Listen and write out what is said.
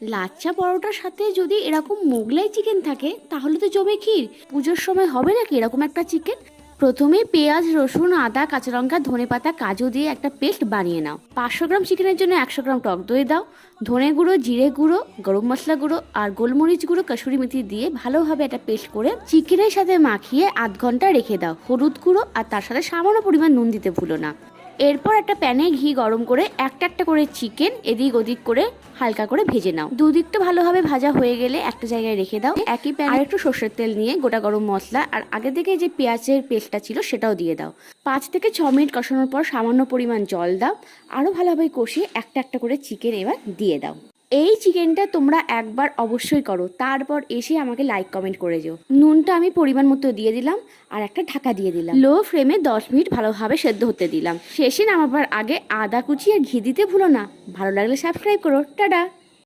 লাচ্চা পরোটার সাথে যদি এরকম মোগলাই চিকেন থাকে তাহলে তো জমে ক্ষীর। পুজোর সময় হবে নাকি এরকম একটা চিকেন? প্রথমে পেঁয়াজ, রসুন, আদা, কাঁচা লঙ্কা, ধনেপাতা, কাজু দিয়ে একটা পেস্ট বানিয়ে নাও। 500 গ্রাম চিকেনের জন্য 100 গ্রাম টক দই দাও। ধনে গুঁড়ো, জিরে গুঁড়ো, গরম মশলা গুঁড়ো আর গোলমরিচ গুঁড়ো, কসুরি মেথি দিয়ে ভালোভাবে একটা পেস্ট করে চিকেনের সাথে মাখিয়ে আধ ঘন্টা রেখে দাও। হলুদ গুঁড়ো আর তার সাথে সামান্য পরিমাণ নুন দিতে ভুলো না। এরপর একটা প্যানে ঘি গরম করে একটা একটা করে চিকেন এদিক ওদিক করে হালকা করে ভেজে নাও। দুদিকটা ভালোভাবে ভাজা হয়ে গেলে একটা জায়গায় রেখে দাও। একই প্যানে আর একটু সর্ষের তেল নিয়ে গোটা গরম মশলা আর আগে থেকে যে পেঁয়াজের পেস্টটা ছিল সেটাও দিয়ে দাও। 5 থেকে 6 মিনিট কষানোর পর সামান্য পরিমাণ জল দাও। আরও ভালোভাবে কষিয়ে একটা একটা করে চিকেন এবার দিয়ে দাও। এই চিকেনটা তোমরা একবার অবশ্যই করো, তারপর এসে আমাকে লাইক কমেন্ট করে যেও। নুনটা আমি পরিমাণ মতো দিয়ে দিলাম আর একটা ঢাকা দিয়ে দিলাম। লো ফ্লেমে 10 মিনিট ভালোভাবে সেদ্ধ হতে দিলাম। শেষে নামাবার আগে আদা কুচি আর ঘি দিতে ভুলো না। ভালো লাগলে সাবস্ক্রাইব করো। টাটা।